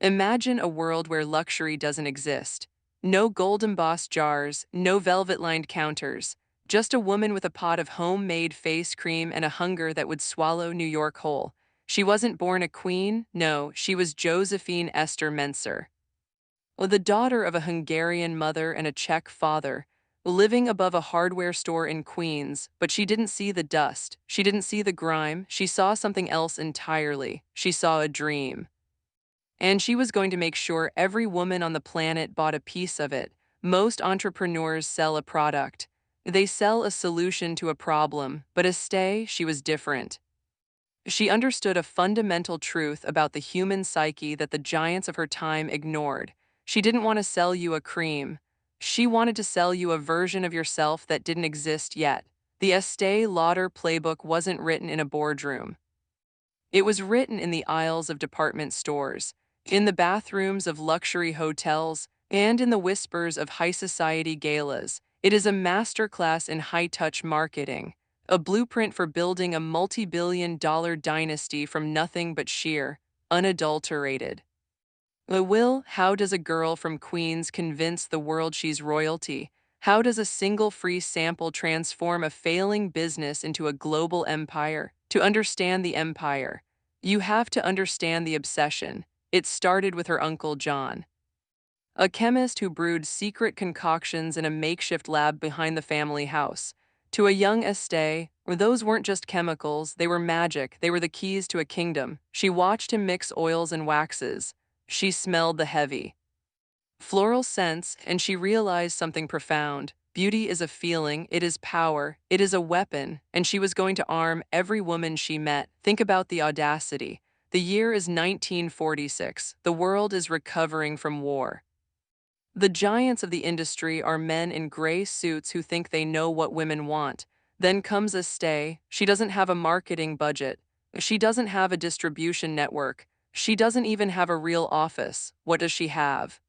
Imagine a world where luxury doesn't exist. No gold embossed jars, no velvet-lined counters, just a woman with a pot of homemade face cream and a hunger that would swallow New York whole. She wasn't born a queen, no, she was Josephine Esther Menser, the daughter of a Hungarian mother and a Czech father, living above a hardware store in Queens, but she didn't see the dust, she didn't see the grime, she saw something else entirely. She saw a dream. And she was going to make sure every woman on the planet bought a piece of it. Most entrepreneurs sell a product. They sell a solution to a problem, but Estee, she was different. She understood a fundamental truth about the human psyche that the giants of her time ignored. She didn't want to sell you a cream. She wanted to sell you a version of yourself that didn't exist yet. The Estee Lauder Playbook wasn't written in a boardroom. It was written in the aisles of department stores, in the bathrooms of luxury hotels, and in the whispers of high society galas. It is a masterclass in high-touch marketing, a blueprint for building a multi-billion-dollar dynasty from nothing but sheer, unadulterated. How does a girl from Queens convince the world she's royalty? How does a single free sample transform a failing business into a global empire? To understand the empire, you have to understand the obsession. It started with her uncle John, a chemist who brewed secret concoctions in a makeshift lab behind the family house. To a young Estee, where those weren't just chemicals, they were magic, they were the keys to a kingdom. She watched him mix oils and waxes. She smelled the heavy, floral scents, and she realized something profound. Beauty is a feeling, it is power, it is a weapon, and she was going to arm every woman she met. Think about the audacity. The year is 1946. The world is recovering from war. The giants of the industry are men in gray suits who think they know what women want. Then comes Estee. She doesn't have a marketing budget. She doesn't have a distribution network. She doesn't even have a real office. What does she have?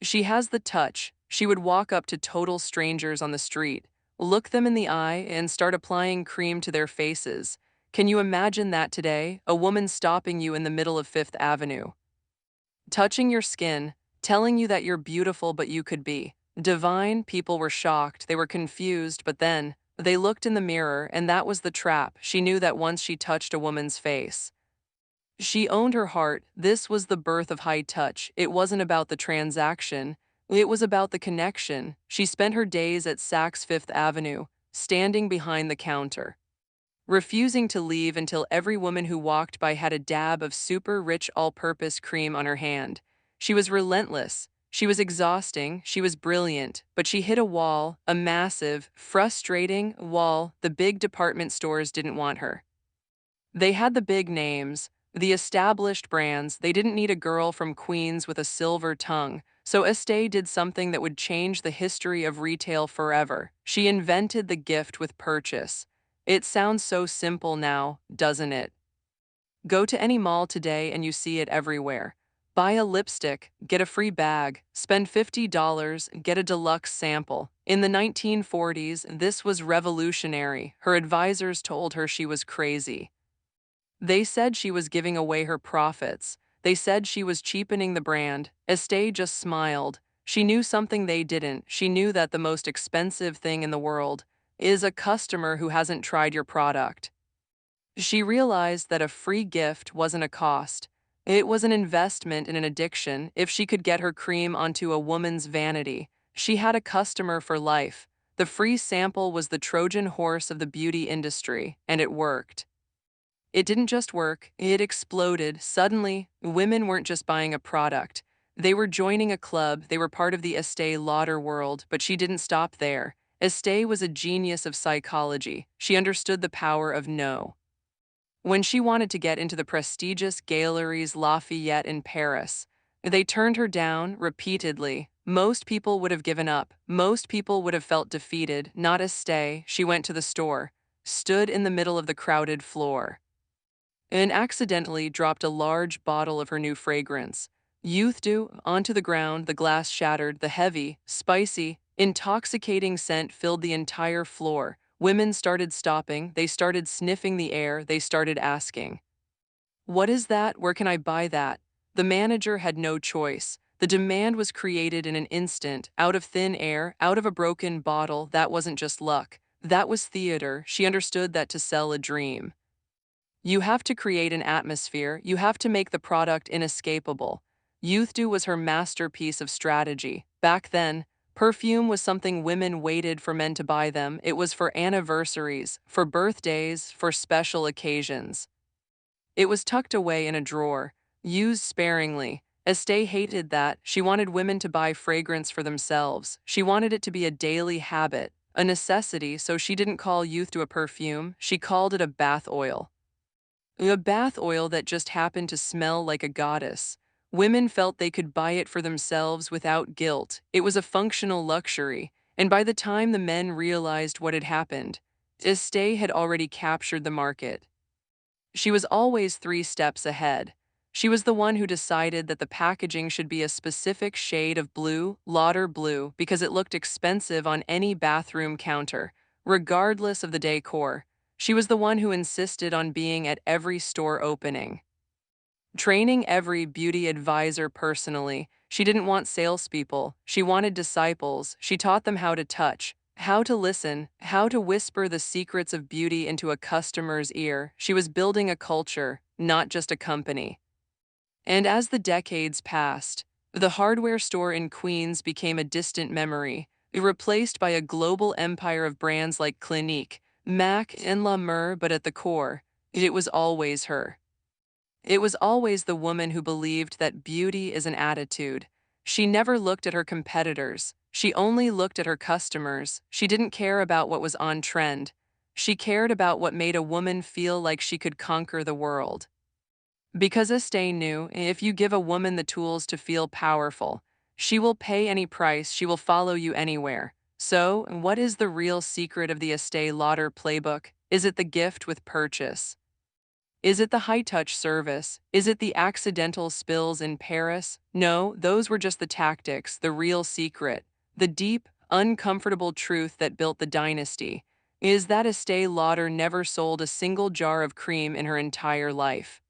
She has the touch. She would walk up to total strangers on the street, look them in the eye, and start applying cream to their faces. Can you imagine that today? A woman stopping you in the middle of Fifth Avenue, touching your skin, telling you that you're beautiful but you could be divine. People were shocked, they were confused, but then they looked in the mirror, and that was the trap. She knew that once she touched a woman's face, she owned her heart. This was the birth of high touch. It wasn't about the transaction, it was about the connection. She spent her days at Saks Fifth Avenue, standing behind the counter, refusing to leave until every woman who walked by had a dab of super rich all-purpose cream on her hand. She was relentless. She was exhausting. She was brilliant. But she hit a wall, a massive, frustrating wall. The big department stores didn't want her. They had the big names, the established brands. They didn't need a girl from Queens with a silver tongue. So Estee did something that would change the history of retail forever. She invented the gift with purchase. It sounds so simple now, doesn't it? Go to any mall today and you see it everywhere. Buy a lipstick, get a free bag, spend $50, get a deluxe sample. In the 1940s, this was revolutionary. Her advisors told her she was crazy. They said she was giving away her profits. They said she was cheapening the brand. Estee just smiled. She knew something they didn't. She knew that the most expensive thing in the world is a customer who hasn't tried your product. She realized that a free gift wasn't a cost. It was an investment in an addiction. If she could get her cream onto a woman's vanity, she had a customer for life. The free sample was the Trojan horse of the beauty industry, and it worked. It didn't just work, it exploded. Suddenly, women weren't just buying a product. They were joining a club, they were part of the Estee Lauder world, but she didn't stop there. Estee was a genius of psychology. She understood the power of no. When she wanted to get into the prestigious Galeries Lafayette in Paris, they turned her down repeatedly. Most people would have given up. Most people would have felt defeated. Not Estee. She went to the store, stood in the middle of the crowded floor, and accidentally dropped a large bottle of her new fragrance, Youth Dew, onto the ground. The glass shattered. The heavy, spicy, intoxicating scent filled the entire floor. Women started stopping. They started sniffing the air. They started asking, "What is that? Where can I buy that?" The manager had no choice. The demand was created in an instant, out of thin air, out of a broken bottle. That wasn't just luck. That was theater. She understood that to sell a dream, you have to create an atmosphere, you have to make the product inescapable. Youth Dew was her masterpiece of strategy. Back then, perfume was something women waited for men to buy them. It was for anniversaries, for birthdays, for special occasions. It was tucked away in a drawer, used sparingly. Estee hated that. She wanted women to buy fragrance for themselves. She wanted it to be a daily habit, a necessity, so she didn't call Youth Dew a perfume, she called it a bath oil. A bath oil that just happened to smell like a goddess. Women felt they could buy it for themselves without guilt. It was a functional luxury, and by the time the men realized what had happened, Estee had already captured the market. She was always 3 steps ahead. She was the one who decided that the packaging should be a specific shade of blue, Lauder blue, because it looked expensive on any bathroom counter, regardless of the decor. She was the one who insisted on being at every store opening, training every beauty advisor personally. She didn't want salespeople, she wanted disciples. She taught them how to touch, how to listen, how to whisper the secrets of beauty into a customer's ear. She was building a culture, not just a company. And as the decades passed, the hardware store in Queens became a distant memory, replaced by a global empire of brands like Clinique, Mac, and La Mer. But at the core, it was always her. It was always the woman who believed that beauty is an attitude. She never looked at her competitors. She only looked at her customers. She didn't care about what was on trend. She cared about what made a woman feel like she could conquer the world. Because Estee knew, if you give a woman the tools to feel powerful, she will pay any price, she will follow you anywhere. So, what is the real secret of the Estee Lauder Playbook? Is it the gift with purchase? Is it the high-touch service? Is it the accidental spills in Paris? No, those were just the tactics, the real secret. The deep, uncomfortable truth that built the dynasty is that Estee Lauder never sold a single jar of cream in her entire life.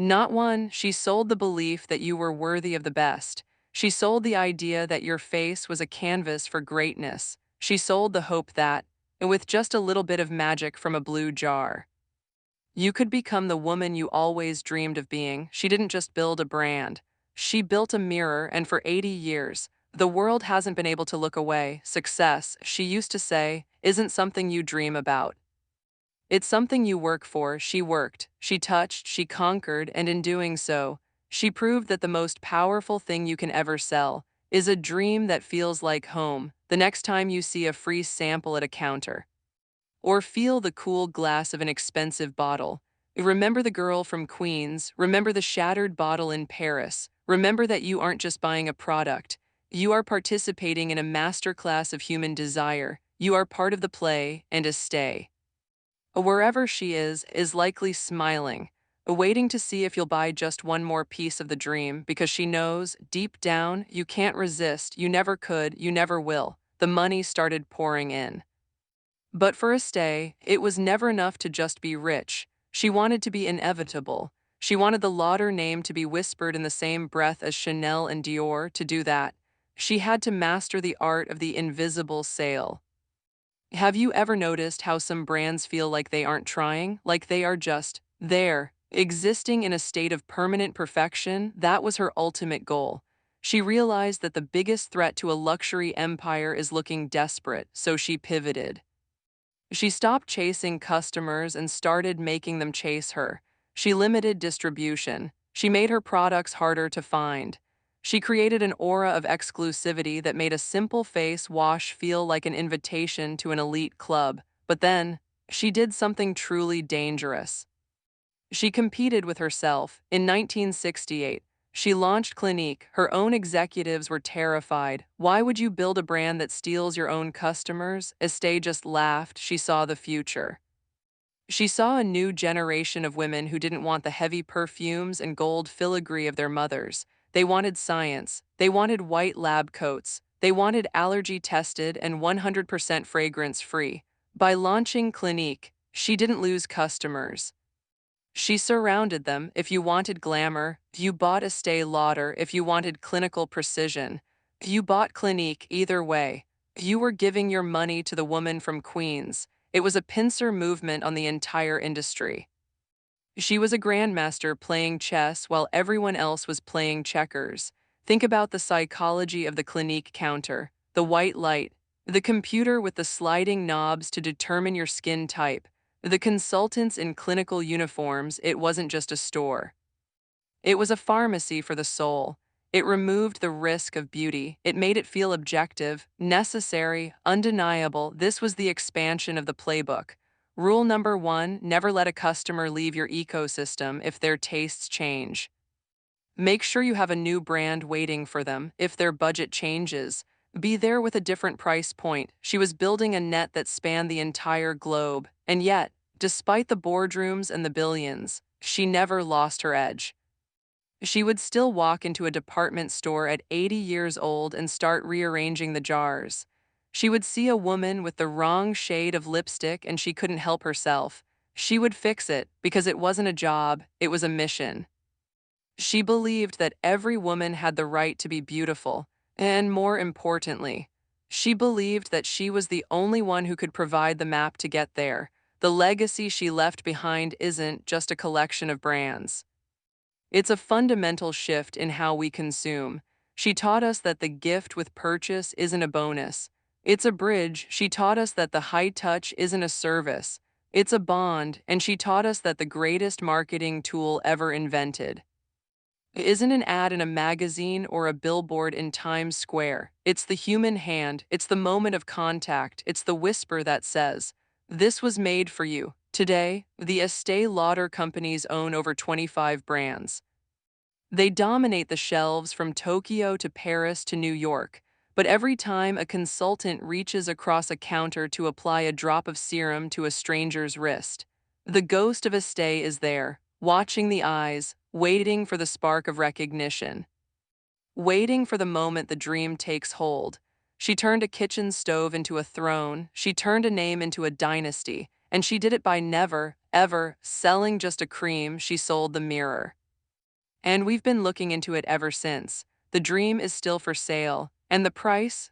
Not one. She sold the belief that you were worthy of the best. She sold the idea that your face was a canvas for greatness. She sold the hope that, with just a little bit of magic from a blue jar, you could become the woman you always dreamed of being. She didn't just build a brand. She built a mirror, and for 80 years, the world hasn't been able to look away. Success, she used to say, isn't something you dream about. It's something you work for. She worked, she touched, she conquered, and in doing so, she proved that the most powerful thing you can ever sell is a dream that feels like home. The next time you see a free sample at a counter, or feel the cool glass of an expensive bottle, remember the girl from Queens, remember the shattered bottle in Paris, remember that you aren't just buying a product, you are participating in a masterclass of human desire. You are part of the play, and Estee, wherever she is likely smiling, waiting to see if you'll buy just one more piece of the dream, because she knows, deep down, you can't resist, you never could, you never will. The money started pouring in. But for Estee, it was never enough to just be rich. She wanted to be inevitable. She wanted the Lauder name to be whispered in the same breath as Chanel and Dior. To do that, she had to master the art of the invisible sale. Have you ever noticed how some brands feel like they aren't trying, like they are just there, existing in a state of permanent perfection? That was her ultimate goal. She realized that the biggest threat to a luxury empire is looking desperate, so she pivoted. She stopped chasing customers and started making them chase her. She limited distribution. She made her products harder to find. She created an aura of exclusivity that made a simple face wash feel like an invitation to an elite club. But then, she did something truly dangerous. She competed with herself. In 1968, she launched Clinique. Her own executives were terrified. Why would you build a brand that steals your own customers? Estee just laughed. She saw the future. She saw a new generation of women who didn't want the heavy perfumes and gold filigree of their mothers. They wanted science. They wanted white lab coats. They wanted allergy-tested and 100% fragrance-free. By launching Clinique, she didn't lose customers. She surrounded them. If you wanted glamour, you bought Estée Lauder. If you wanted clinical precision, you bought Clinique. Either way, you were giving your money to the woman from Queens. It was a pincer movement on the entire industry. She was a grandmaster playing chess while everyone else was playing checkers. Think about the psychology of the Clinique counter, the white light, the computer with the sliding knobs to determine your skin type, the consultants in clinical uniforms. It wasn't just a store. It was a pharmacy for the soul. It removed the risk of beauty. It made it feel objective, necessary, undeniable. This was the expansion of the playbook. Rule number one, never let a customer leave your ecosystem if their tastes change. Make sure you have a new brand waiting for them if their budget changes. Be there with a different price point. She was building a net that spanned the entire globe. And yet, despite the boardrooms and the billions, she never lost her edge. She would still walk into a department store at 80 years old and start rearranging the jars. She would see a woman with the wrong shade of lipstick and she couldn't help herself. She would fix it because it wasn't a job, it was a mission. She believed that every woman had the right to be beautiful, and more importantly, she believed that she was the only one who could provide the map to get there. The legacy she left behind isn't just a collection of brands. It's a fundamental shift in how we consume. She taught us that the gift with purchase isn't a bonus. It's a bridge. She taught us that the high touch isn't a service. It's a bond, and she taught us that the greatest marketing tool ever invented isn't an ad in a magazine or a billboard in Times Square. It's the human hand. It's the moment of contact. It's the whisper that says, "This was made for you." Today, the Estee Lauder companies own over 25 brands. They dominate the shelves from Tokyo to Paris to New York, but every time a consultant reaches across a counter to apply a drop of serum to a stranger's wrist, the ghost of Estee is there, watching the eyes, waiting for the spark of recognition, waiting for the moment the dream takes hold. She turned a kitchen stove into a throne, she turned a name into a dynasty, and she did it by never, ever, selling just a cream. She sold the mirror. And we've been looking into it ever since. The dream is still for sale. And the price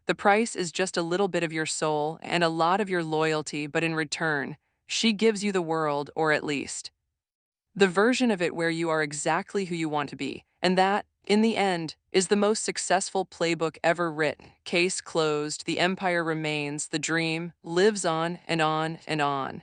is just a little bit of your soul and a lot of your loyalty, but in return, she gives you the world, or at least the version of it where you are exactly who you want to be. And that, in the end, is the most successful playbook ever written. Case closed, the empire remains, the dream lives on and on and on.